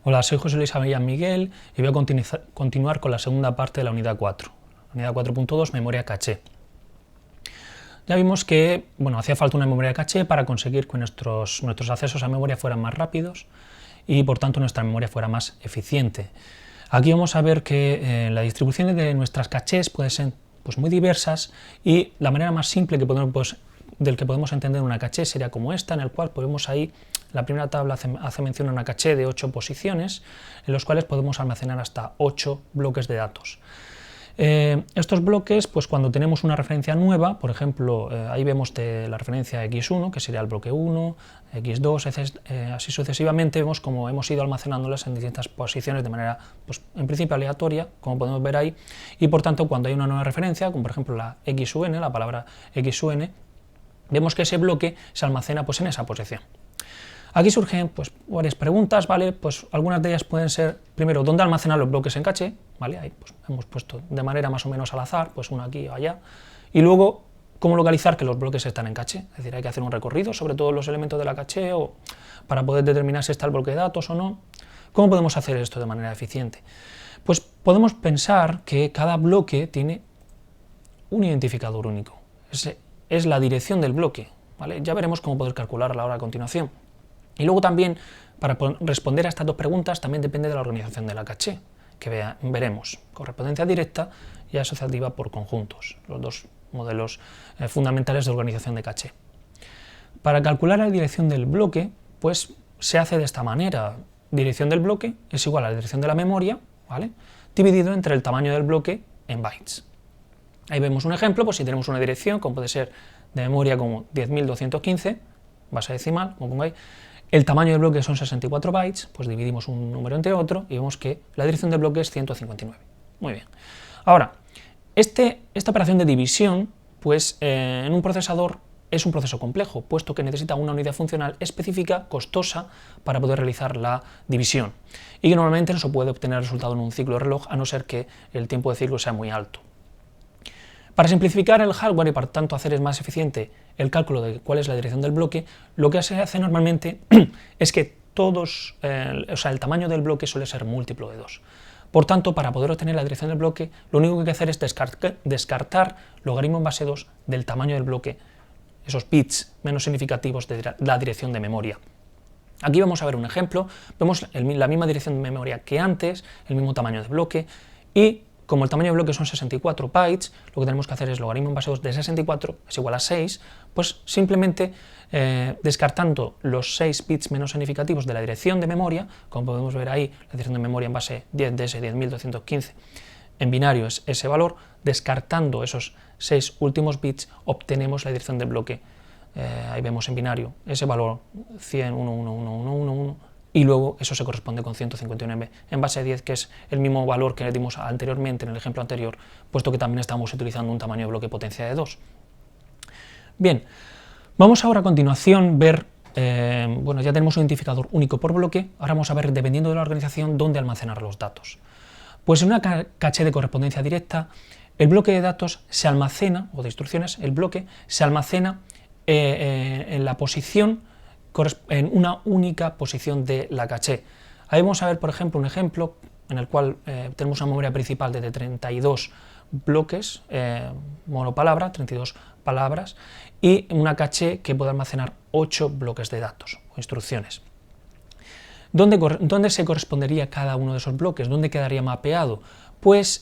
Hola, soy José Luis Avellán Miguel y voy a continuar con la segunda parte de la unidad 4. Unidad 4.2, memoria caché. Ya vimos que hacía falta una memoria caché para conseguir que nuestros accesos a memoria fueran más rápidos y por tanto nuestra memoria fuera más eficiente. Aquí vamos a ver que las distribuciones de nuestras cachés pueden ser muy diversas y la manera más simple del que podemos entender una caché sería como esta, en el cual podemos ahí, la primera tabla hace mención a una caché de 8 posiciones, en los cuales podemos almacenar hasta 8 bloques de datos. Estos bloques, cuando tenemos una referencia nueva, por ejemplo, ahí vemos la referencia x1, que sería el bloque 1, x2, así sucesivamente, vemos cómo hemos ido almacenándolas en distintas posiciones de manera, en principio aleatoria, como podemos ver ahí, y por tanto, cuando hay una nueva referencia, como por ejemplo la xun, la palabra xun, vemos que ese bloque se almacena en esa posición. Aquí surgen varias preguntas, ¿vale? Algunas de ellas pueden ser, primero, ¿dónde almacenar los bloques en caché? ¿Vale? Ahí hemos puesto de manera más o menos al azar, uno aquí o allá. Y luego, ¿cómo localizar que los bloques están en caché? Es decir, hay que hacer un recorrido sobre todos los elementos de la caché para poder determinar si está el bloque de datos o no. ¿Cómo podemos hacer esto de manera eficiente? Podemos pensar que cada bloque tiene un identificador único. Ese es la dirección del bloque, ¿vale? Ya veremos cómo poder calcularla ahora a continuación. Y luego también, para responder a estas dos preguntas, también depende de la organización de la caché, que veremos, correspondencia directa y asociativa por conjuntos, los dos modelos fundamentales de organización de caché. Para calcular la dirección del bloque, se hace de esta manera. Dirección del bloque es igual a la dirección de la memoria, ¿vale?, dividido entre el tamaño del bloque en bytes. Ahí vemos un ejemplo, si tenemos una dirección, como puede ser de memoria como 10.215, base decimal, como pongáis, el tamaño del bloque son 64 bytes, dividimos un número entre otro y vemos que la dirección del bloque es 159. Muy bien. Ahora, esta operación de división, en un procesador es un proceso complejo, puesto que necesita una unidad funcional específica, costosa, para poder realizar la división, y que normalmente no se puede obtener el resultado en un ciclo de reloj, a no ser que el tiempo de ciclo sea muy alto. Para simplificar el hardware y por tanto hacer más eficiente el cálculo de cuál es la dirección del bloque, lo que se hace normalmente es que el tamaño del bloque suele ser múltiplo de 2. Por tanto, para poder obtener la dirección del bloque, lo único que hay que hacer es descartar logaritmo en base 2 del tamaño del bloque, esos bits menos significativos de la dirección de memoria. Aquí vamos a ver un ejemplo, vemos la misma dirección de memoria que antes, el mismo tamaño de bloque, y como el tamaño de bloque son 64 bytes, lo que tenemos que hacer es logaritmo en base 2 de 64 es igual a 6, simplemente descartando los 6 bits menos significativos de la dirección de memoria, como podemos ver ahí, la dirección de memoria en base 10 de ese 10.215 en binario es ese valor, descartando esos 6 últimos bits, obtenemos la dirección del bloque. Ahí vemos en binario ese valor 100, 1, 1, 1, 1, 1, 1, y luego eso se corresponde con 151 en base 10, que es el mismo valor que le dimos anteriormente en el ejemplo anterior, puesto que también estamos utilizando un tamaño de bloque potencia de 2. Bien, vamos ahora a continuación ver, ya tenemos un identificador único por bloque, ahora vamos a ver, dependiendo de la organización, dónde almacenar los datos. En una caché de correspondencia directa, el bloque de datos se almacena, o de instrucciones, el bloque se almacena en la posición, en una única posición de la caché. Ahí vamos a ver, por ejemplo, un ejemplo en el cual tenemos una memoria principal de 32 bloques, monopalabra, 32 palabras, y una caché que puede almacenar 8 bloques de datos o instrucciones. ¿Dónde se correspondería cada uno de esos bloques? ¿Dónde quedaría mapeado?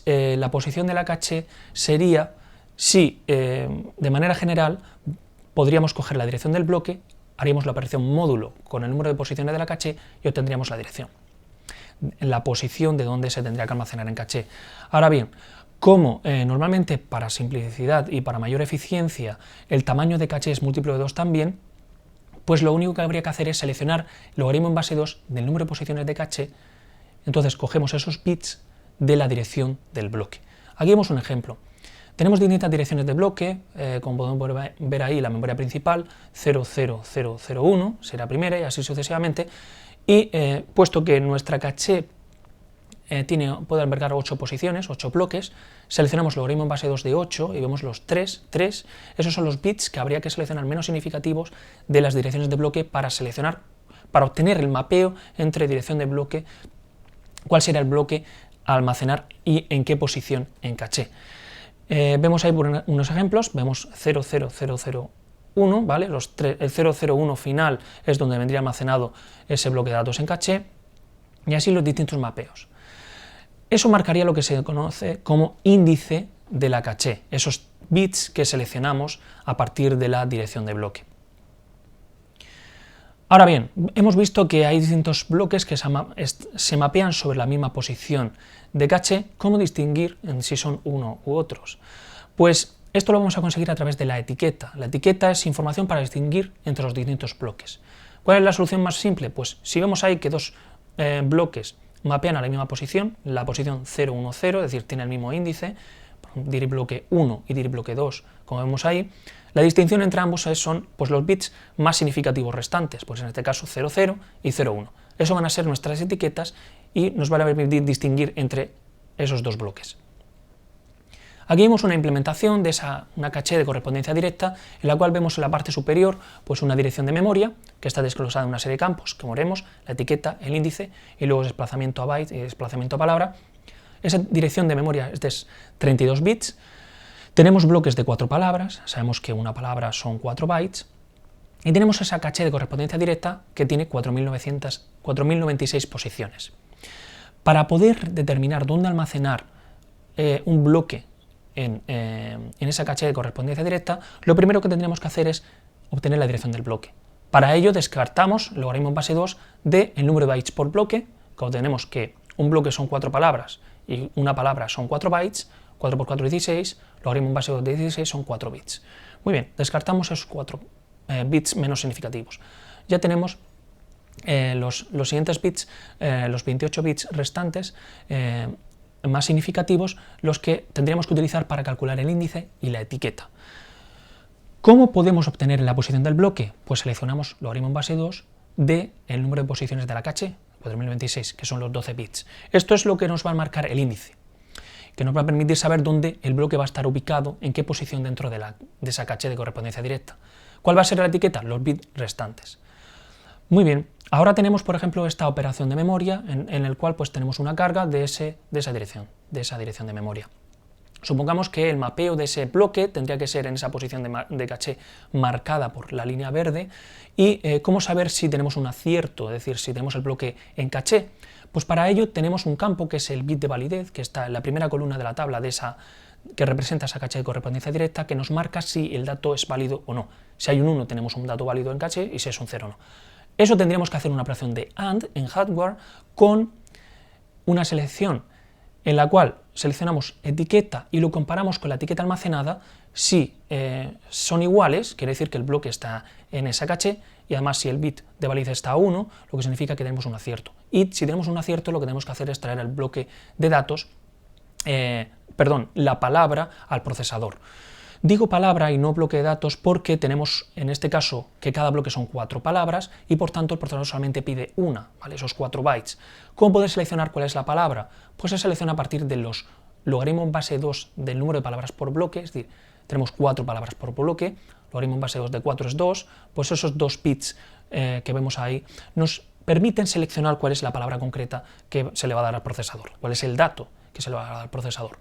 La posición de la caché sería, si de manera general podríamos coger la dirección del bloque, haríamos la operación módulo con el número de posiciones de la caché y obtendríamos la dirección, la posición de donde se tendría que almacenar en caché. Ahora bien, como normalmente para simplicidad y para mayor eficiencia el tamaño de caché es múltiplo de 2 también, lo único que habría que hacer es seleccionar logaritmo en base 2 del número de posiciones de caché, entonces cogemos esos bits de la dirección del bloque. Aquí vemos un ejemplo. Tenemos distintas direcciones de bloque, como podemos ver ahí, la memoria principal 00001 será primera y así sucesivamente, y puesto que nuestra caché puede albergar 8 posiciones, 8 bloques, seleccionamos logaritmo en base 2 de 8 y vemos los 3, esos son los bits que habría que seleccionar menos significativos de las direcciones de bloque para seleccionar para obtener el mapeo entre dirección de bloque, cuál será el bloque a almacenar y en qué posición en caché. Vemos ahí por unos ejemplos, vemos 00001, ¿vale? El 001 final es donde vendría almacenado ese bloque de datos en caché, y así los distintos mapeos. Eso marcaría lo que se conoce como índice de la caché, esos bits que seleccionamos a partir de la dirección de bloque. Ahora bien, hemos visto que hay distintos bloques que se mapean sobre la misma posición de caché. ¿Cómo distinguir en si son uno u otros? Pues esto lo vamos a conseguir a través de la etiqueta. La etiqueta es información para distinguir entre los distintos bloques. ¿Cuál es la solución más simple? Pues si vemos ahí que dos bloques mapean a la misma posición, la posición 010, es decir, tiene el mismo índice, dir bloque 1 y dir bloque 2, como vemos ahí, la distinción entre ambos son pues, los bits más significativos restantes, pues en este caso 00 y 01. Eso van a ser nuestras etiquetas y nos van a permitir distinguir entre esos dos bloques. Aquí vemos una implementación de una caché de correspondencia directa, en la cual vemos en la parte superior pues una dirección de memoria que está desglosada en una serie de campos, como veremos, la etiqueta, el índice y luego desplazamiento a byte y desplazamiento a palabra. Esa dirección de memoria es de 32 bits. Tenemos bloques de 4 palabras, sabemos que una palabra son 4 bytes, y tenemos esa caché de correspondencia directa que tiene 4096 posiciones. Para poder determinar dónde almacenar un bloque en esa caché de correspondencia directa, lo primero que tendríamos que hacer es obtener la dirección del bloque. Para ello descartamos el logaritmo en base 2 del número de bytes por bloque, que obtenemos que un bloque son 4 palabras y una palabra son 4 bytes, 4 por 4 16, logaritmo en base 2 de 16 son 4 bits. Muy bien, descartamos esos 4 bits menos significativos. Ya tenemos los siguientes bits, los 28 bits restantes más significativos, los que tendríamos que utilizar para calcular el índice y la etiqueta. ¿Cómo podemos obtener la posición del bloque? Pues seleccionamos logaritmo en base 2 del número de posiciones de la caché, 4026, que son los 12 bits. Esto es lo que nos va a marcar el índice, que nos va a permitir saber dónde el bloque va a estar ubicado, en qué posición dentro de esa caché de correspondencia directa. ¿Cuál va a ser la etiqueta? Los bits restantes. Muy bien, ahora tenemos, por ejemplo, esta operación de memoria en el cual pues, tenemos una carga de esa dirección de memoria. Supongamos que el mapeo de ese bloque tendría que ser en esa posición de caché marcada por la línea verde. ¿Y cómo saber si tenemos un acierto, es decir, si tenemos el bloque en caché? Pues para ello tenemos un campo que es el bit de validez, que está en la primera columna de la tabla que representa esa caché de correspondencia directa, que nos marca si el dato es válido o no. Si hay un 1 tenemos un dato válido en caché y si es un 0 no. Eso tendríamos que hacer una operación de AND en hardware con una selección en la cual seleccionamos etiqueta y lo comparamos con la etiqueta almacenada. Si son iguales, quiere decir que el bloque está en esa caché, y además si el bit de validez está a 1, lo que significa que tenemos un acierto. Y si tenemos un acierto, lo que tenemos que hacer es traer el bloque de datos, la palabra al procesador. Digo palabra y no bloque de datos porque tenemos en este caso que cada bloque son 4 palabras y por tanto el procesador solamente pide una, ¿vale? Esos 4 bytes. ¿Cómo poder seleccionar cuál es la palabra? Pues se selecciona a partir de los logaritmos en base 2 del número de palabras por bloque, es decir, tenemos 4 palabras por bloque, logaritmo en base 2 de 4 es 2, pues esos 2 bits que vemos ahí nos permiten seleccionar cuál es la palabra concreta que se le va a dar al procesador, cuál es el dato que se le va a dar al procesador.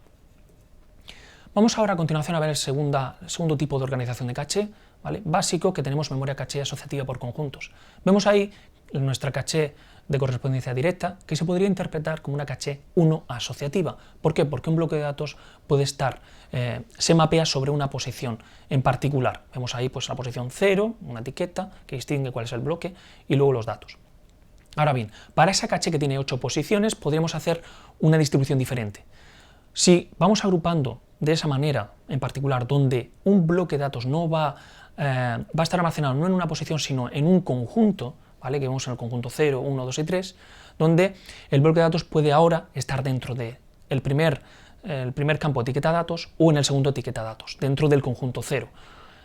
Vamos ahora a continuación a ver el segundo tipo de organización de caché, ¿vale? Básico, que tenemos memoria caché asociativa por conjuntos. Vemos ahí nuestra caché de correspondencia directa, que se podría interpretar como una caché 1 asociativa. ¿Por qué? Porque un bloque de datos puede estar, se mapea sobre una posición en particular. Vemos ahí pues, la posición 0, una etiqueta que distingue cuál es el bloque, y luego los datos. Ahora bien, para esa caché que tiene 8 posiciones, podríamos hacer una distribución diferente. Si vamos agrupando de esa manera, en particular, donde un bloque de datos no va a estar almacenado no en una posición, sino en un conjunto, ¿vale? Que vemos en el conjunto 0, 1, 2 y 3, donde el bloque de datos puede ahora estar dentro del primer campo etiqueta datos o en el segundo etiqueta datos, dentro del conjunto 0.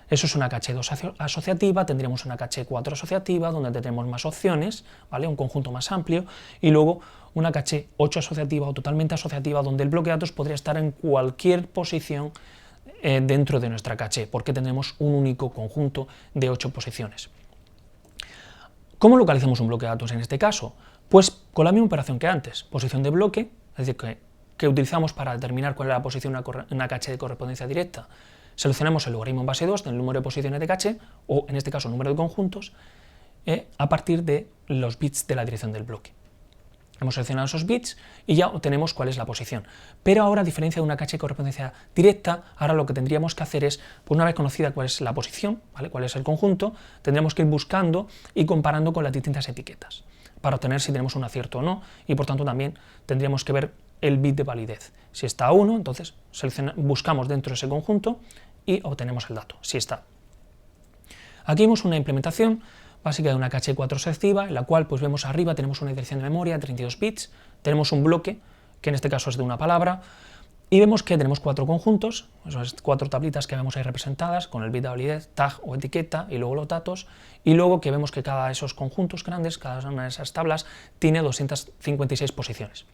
Eso es una caché 2 asociativa, tendríamos una caché 4 asociativa, donde tendremos más opciones, ¿vale? Un conjunto más amplio, y luego una caché 8 asociativa o totalmente asociativa, donde el bloque de datos podría estar en cualquier posición dentro de nuestra caché, porque tendremos un único conjunto de 8 posiciones. ¿Cómo localizamos un bloque de datos en este caso? Pues con la misma operación que antes, posición de bloque, es decir, que utilizamos para determinar cuál es la posición en una caché de correspondencia directa. Seleccionamos el logaritmo en base 2 del número de posiciones de caché, o en este caso número de conjuntos, a partir de los bits de la dirección del bloque. Hemos seleccionado esos bits y ya obtenemos cuál es la posición. Pero ahora, a diferencia de una caché de correspondencia directa, ahora lo que tendríamos que hacer es, pues una vez conocida cuál es la posición, ¿vale?, cuál es el conjunto, tendríamos que ir buscando y comparando con las distintas etiquetas para obtener si tenemos un acierto o no, y por tanto también tendríamos que ver el bit de validez. Si está a 1, entonces buscamos dentro de ese conjunto y obtenemos el dato, si está. Aquí vemos una implementación básica de una caché 4 selectiva, en la cual pues vemos arriba tenemos una dirección de memoria de 32 bits, tenemos un bloque, que en este caso es de una palabra, y vemos que tenemos 4 conjuntos, esas 4 tablitas que vemos ahí representadas, con el bit de validez, tag o etiqueta, y luego los datos, y luego que vemos que cada de esos conjuntos grandes, cada una de esas tablas, tiene 256 posiciones.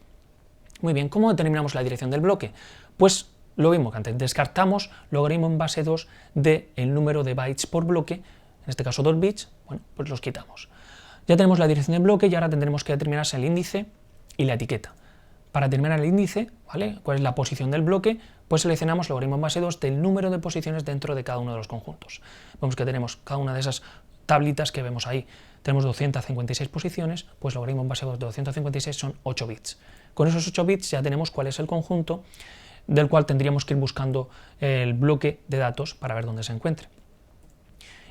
Muy bien, ¿cómo determinamos la dirección del bloque? Pues lo mismo que antes, descartamos logaritmo en base 2 del número de bytes por bloque, en este caso 2 bits, bueno, pues los quitamos. Ya tenemos la dirección del bloque y ahora tendremos que determinar el índice y la etiqueta. Para determinar el índice, ¿vale?, cuál es la posición del bloque, pues seleccionamos logaritmo en base 2 del número de posiciones dentro de cada uno de los conjuntos. Vemos que tenemos cada una de esas tablitas que vemos ahí. Tenemos 256 posiciones, pues logaritmo en base 2 de 256 son 8 bits. Con esos 8 bits ya tenemos cuál es el conjunto del cual tendríamos que ir buscando el bloque de datos para ver dónde se encuentre.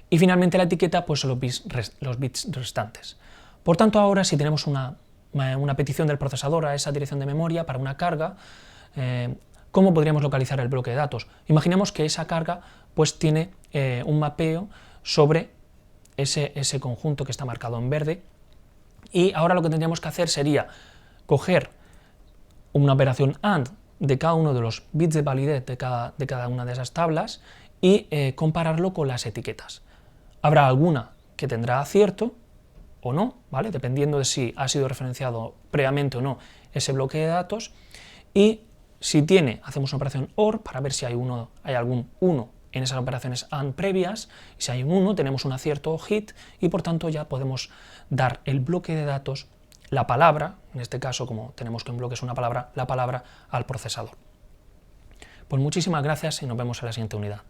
Y finalmente la etiqueta, pues son los bits restantes. Por tanto, ahora si tenemos una petición del procesador a esa dirección de memoria para una carga, ¿cómo podríamos localizar el bloque de datos? Imaginemos que esa carga pues tiene un mapeo sobre ese conjunto que está marcado en verde, y ahora lo que tendríamos que hacer sería coger una operación AND de cada uno de los bits de validez de cada una de esas tablas y compararlo con las etiquetas. Habrá alguna que tendrá acierto o no, ¿vale?, dependiendo de si ha sido referenciado previamente o no ese bloque de datos, y si tiene, hacemos una operación OR para ver si hay algún 1 en esas operaciones AND previas, y si hay un 1 tenemos un acierto o hit, y por tanto ya podemos dar el bloque de datos, la palabra, en este caso como tenemos que un bloque es una palabra, la palabra al procesador. Pues muchísimas gracias y nos vemos en la siguiente unidad.